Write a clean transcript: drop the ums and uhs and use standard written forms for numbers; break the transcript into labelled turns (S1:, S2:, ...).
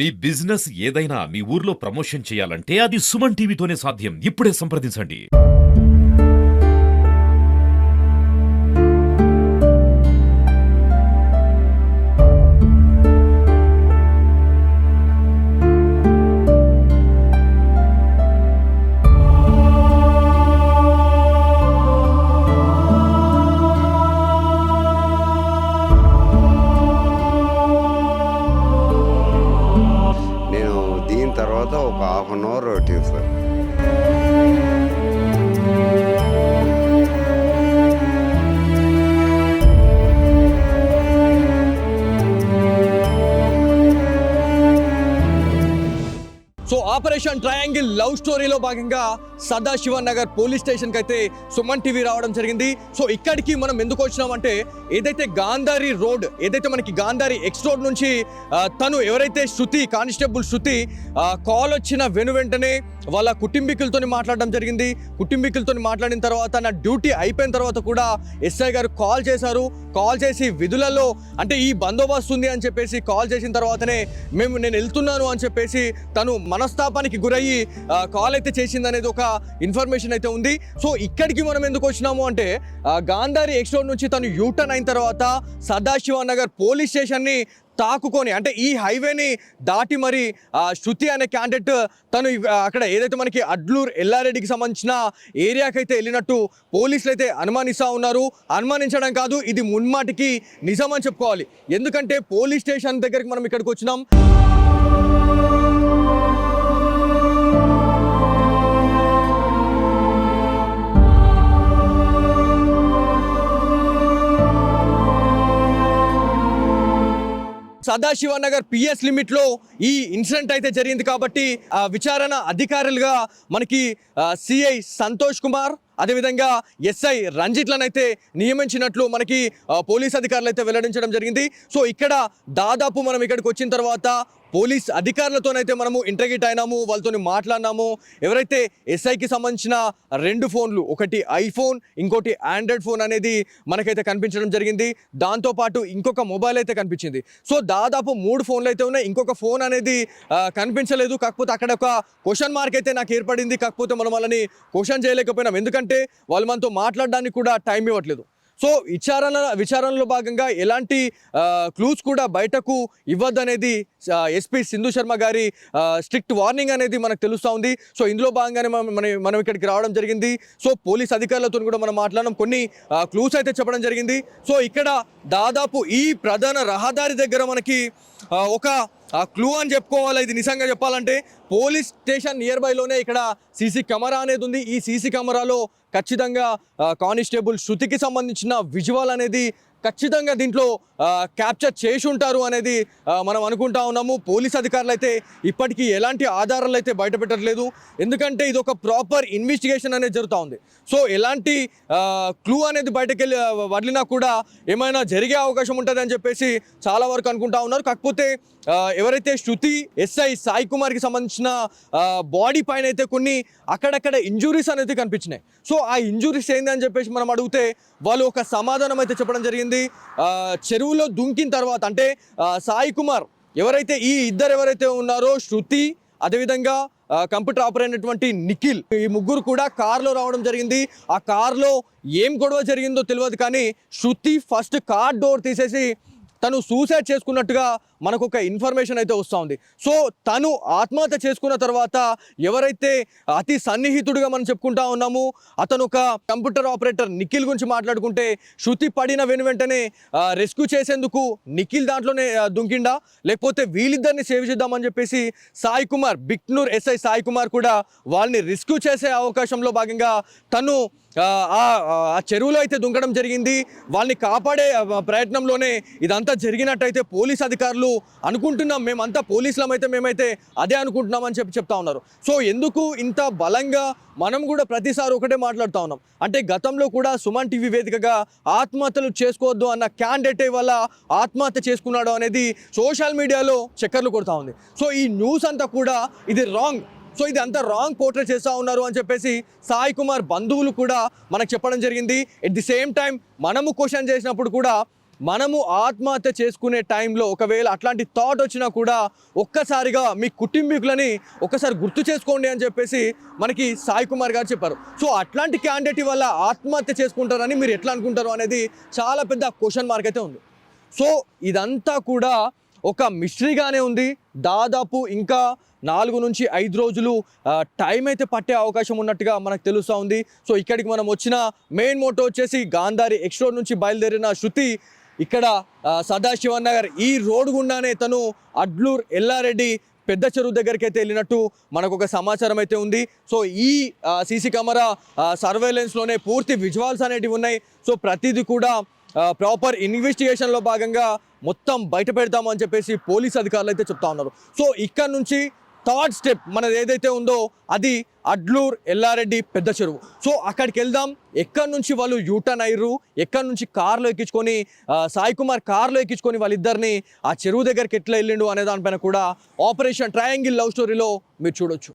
S1: మీ business ఏదైనా మీ ఊర్లో promotion చేయాలంటే అది సుమన్ టీవీతోనే సాధ్యం. ఇప్పుడే సంప్రదించండి.
S2: నేను దీని తర్వాత ఒక half an hour routine sir.
S3: So operation triangle love స్టోరీలో భాగంగా సదాశివ నగర్ పోలీస్ స్టేషన్కి అయితే సుమన్ టీవీ రావడం జరిగింది. సో ఇక్కడికి మనం ఎందుకు వచ్చినామంటే ఏదైతే గాంధారి రోడ్, ఏదైతే మనకి గాంధారి ఎక్స్ రోడ్ నుంచి తను ఎవరైతే శృతి, కానిస్టేబుల్ శృతి కాల్ వచ్చిన వెంటనే వాళ్ళ కుటుంబీకులతో మాట్లాడడం జరిగింది. కుటుంబీకులతో మాట్లాడిన తర్వాత నా డ్యూటీ అయిపోయిన తర్వాత కూడా ఎస్ఐ గారు కాల్ చేశారు. కాల్ చేసి విధులలో అంటే ఈ బందోబస్తు ఉంది అని చెప్పేసి కాల్ చేసిన తర్వాతనే నేను వెళ్తున్నాను అని చెప్పేసి తను మనస్తాపానికి గురయ్యి కాల్ అయితే చేసింది అనేది ఒక ఇన్ఫర్మేషన్ అయితే ఉంది. సో ఇక్కడికి మనం ఎందుకు వచ్చినాము అంటే గాంధారి ఎక్స్ రోడ్ నుంచి తను యూటర్న్ అయిన తర్వాత సదాశివ నగర్ పోలీస్ స్టేషన్ని తాకుకొని అంటే ఈ హైవేని దాటి మరి శృతి అనే క్యాండిడేట్ తను అక్కడ ఏదైతే మనకి అడ్లూరు ఎల్లారెడ్డికి సంబంధించిన ఏరియాకి అయితే వెళ్ళినట్టు పోలీసులు అయితే అనుమానిస్తూ ఉన్నారు. అనుమానించడం కాదు, ఇది మున్మాటికి నిజం అని చెప్పుకోవాలి. ఎందుకంటే పోలీస్ స్టేషన్ దగ్గరికి మనం ఇక్కడికి వచ్చినాం. సదాశివ నగర్ పిఎస్ లిమిట్ లో ఈ ఇన్సిడెంట్ అయితే జరిగింది కాబట్టి విచారణ అధికారులుగా మనకి సిఐ సంతోష్ కుమార్, అదేవిధంగా ఎస్ఐ రంజిత్లను అయితే నియమించినట్లు మనకి పోలీస్ అధికారులు అయితే వెల్లడించడం జరిగింది. సో ఇక్కడ దాదాపు మనం ఇక్కడికి వచ్చిన తర్వాత పోలీస్ అధికారులతోనైతే మనము ఇంటర్గ్యూట్ అయినాము, వాళ్ళతో మాట్లాడినాము. ఎవరైతే ఎస్ఐకి సంబంధించిన 2 ఫోన్లు, ఒకటి ఐఫోన్, ఇంకోటి ఆండ్రాయిడ్ ఫోన్ అనేది మనకైతే కనిపించడం జరిగింది. దాంతోపాటు ఇంకొక మొబైల్ అయితే కనిపించింది. సో దాదాపు 3 ఫోన్లు అయితే ఉన్నాయి. ఇంకొక ఫోన్ అనేది కనిపించలేదు. కాకపోతే అక్కడ ఒక క్వశ్చన్ మార్క్ అయితే నాకు ఏర్పడింది. కాకపోతే మనం వాళ్ళని క్వశ్చన్ చేయలేకపోయినాం, ఎందుకంటే వాళ్ళు మనతో మాట్లాడడానికి కూడా టైం ఇవ్వట్లేదు. సో విచారణలో భాగంగా ఎలాంటి క్లూస్ కూడా బయటకు ఇవ్వద్దనేది ఎస్పీ సింధు శర్మ గారి స్ట్రిక్ట్ వార్నింగ్ అనేది మనకు తెలుస్తూ ఉంది. సో ఇందులో భాగంగానే మనం ఇక్కడికి రావడం జరిగింది. సో పోలీస్ అధికారులతో కూడా మనం మాట్లాడడం, కొన్ని క్లూస్ అయితే చెప్పడం జరిగింది. సో ఇక్కడ దాదాపు ఈ ప్రధాన రహదారి దగ్గర మనకి ఒక క్లూ అని చెప్పుకోవాలి. ఇది నిజంగా చెప్పాలంటే పోలీస్ స్టేషన్ నియర్ బైలోనే ఇక్కడ సీసీ కెమెరా అనేది ఉంది. ఈ సీసీ కెమెరాలో ఖచ్చితంగా కానిస్టేబుల్ శృతికి సంబంధించిన విజువల్ అనేది ఖచ్చితంగా దీంట్లో క్యాప్చర్ చేసి ఉంటారు అనేది మనం అనుకుంటా ఉన్నాము. పోలీస్ అధికారులు అయితే ఇప్పటికీ ఎలాంటి ఆధారాలు అయితే బయటపెట్టట్లేదు, ఎందుకంటే ఇది ఒక ప్రాపర్ ఇన్వెస్టిగేషన్ అనేది జరుగుతూ ఉంది. సో ఎలాంటి క్లూ అనేది బయటకు వదిలినా కూడా ఏమైనా జరిగే అవకాశం ఉంటుంది అని చెప్పేసి చాలా వరకు అనుకుంటా ఉన్నారు. కాకపోతే ఎవరైతే శృతి ఎస్ఐ సాయి కుమార్కి సంబంధించిన బాడీ పైన అయితే కొన్ని అక్కడక్కడ ఇంజురీస్ అనేది కనిపించినాయి. సో ఆ ఇంజురీస్ ఏంది అని చెప్పేసి మనం అడిగితే వాళ్ళు ఒక సమాధానం అయితే చెప్పడం జరిగింది. చెరువులో దుంకిన తర్వాత అంటే సాయి కుమార్ ఈ ఇద్దరు ఎవరైతే ఉన్నారో శృతి, అదేవిధంగా కంప్యూటర్ ఆపరేటర్ అయినటువంటి నిఖిల్, ఈ ముగ్గురు కూడా కార్లో రావడం జరిగింది. ఆ కార్లో ఏం గొడవ జరిగిందో తెలియదు, కానీ శృతి ఫస్ట్ కార్ డోర్ తీసేసి తను సూసైడ్ చేసుకున్నట్టుగా మనకు ఒక ఇన్ఫర్మేషన్ అయితే వస్తూ ఉంది. సో తను ఆత్మహత్య చేసుకున్న తర్వాత ఎవరైతే అతి సన్నిహితుడిగా మనం చెప్పుకుంటా ఉన్నాము, అతను ఒక కంప్యూటర్ ఆపరేటర్ నిఖిల్ గురించి మాట్లాడుకుంటే శృతి పడిన వెంటనే రెస్క్యూ చేసేందుకు నిఖిల్ దాంట్లోనే దుంకిండా, లేకపోతే వీళ్ళిద్దరిని సేవ్ చేద్దామని చెప్పేసి సాయి కుమార్, బిక్నూర్ ఎస్ఐ సాయి కుమార్ కూడా వాళ్ళని రెస్క్యూ చేసే అవకాశంలో భాగంగా తను ఆ చెరువులో అయితే దుంకడం జరిగింది. వాళ్ళని కాపాడే ప్రయత్నంలోనే ఇదంతా జరిగినట్టయితే పోలీస్ అధికారులు అనుకుంటున్నాం, మేమంతా మేమైతే అదే అనుకుంటున్నామని చెప్తా ఉన్నారు. సో ఎందుకు ఇంత బలంగా మనం కూడా ప్రతిసారి ఒకటే మాట్లాడుతూ ఉన్నాం అంటే, గతంలో కూడా సుమన్ టీవీ వేదికగా ఆత్మహత్యలు చేసుకోవద్దు అన్న క్యాండిడేట్ వల్ల ఆత్మహత్య చేసుకున్నాడు అనేది సోషల్ మీడియాలో చక్కర్లు కొడుతూ ఉంది. సో ఈ న్యూస్ అంతా కూడా ఇది రాంగ్. సో ఇది అంతా రాంగ్ పోర్ట్రే చేస్తూ ఉన్నారు అని చెప్పేసి సాయి కుమార్ బంధువులు కూడా మనకు చెప్పడం జరిగింది. ఎట్ ది సేమ్ టైం మనము క్వశ్చన్ చేసినప్పుడు కూడా మనము ఆత్మహత్య చేసుకునే టైంలో ఒకవేళ అట్లాంటి థాట్ వచ్చినా కూడా ఒక్కసారిగా మీ కుటుంబీకులని ఒక్కసారి గుర్తు చేసుకోండి అని చెప్పేసి మనకి సాయి కుమార్ గారు చెప్పారు. సో అట్లాంటి క్యాండిడేట్ వల్ల ఆత్మహత్య చేసుకుంటారని మీరు ఎట్లా అనుకుంటారు అనేది చాలా పెద్ద క్వశ్చన్ మార్క్ అయితే ఉంది. సో ఇదంతా కూడా ఒక మిస్టరీగానే ఉంది. దాదాపు ఇంకా 4 నుంచి 5 రోజులు టైం అయితే పట్టే అవకాశం ఉన్నట్టుగా మనకు తెలుస్తూ ఉంది. సో ఇక్కడికి మనం వచ్చిన మెయిన్ మోటో వచ్చేసి గాంధారి ఎక్స్ రోడ్ నుంచి బయలుదేరిన శృతి ఇక్కడ సదాశివన్ నగర్ ఈ రోడ్ గుండానే తను అడ్లూర్ ఎల్లారెడ్డి పెద్ద చెరువు దగ్గరికి అయితే వెళ్ళినట్టు మనకు ఒక సమాచారం అయితే ఉంది. సో ఈ సీసీ కెమెరా సర్వేలెన్స్లోనే పూర్తి విజువల్స్ అనేటివి ఉన్నాయి. సో ప్రతిదీ కూడా ప్రాపర్ ఇన్వెస్టిగేషన్లో భాగంగా మొత్తం బయట పెడతాము అని చెప్పేసి పోలీస్ అధికారులు అయితే చెప్తా ఉన్నారు. సో ఇక్కడ నుంచి థర్డ్ స్టెప్ మనది ఏదైతే ఉందో అది అడ్లూర్ ఎల్లారెడ్డి పెద్ద చెరువు. సో అక్కడికి వెళ్దాం. ఎక్కడి నుంచి వాళ్ళు యూటర్న్ అయ్యారు, ఎక్కడి నుంచి కార్లో ఎక్కించుకొని సాయి కుమార్ కార్లో ఎక్కించుకొని వాళ్ళిద్దరిని ఆ చెరువు దగ్గరికి ఎట్లా వెళ్ళిండు అనే దానిపైన కూడా ఆపరేషన్ ట్రయాంగిల్ లవ్ స్టోరీలో మీరు చూడొచ్చు.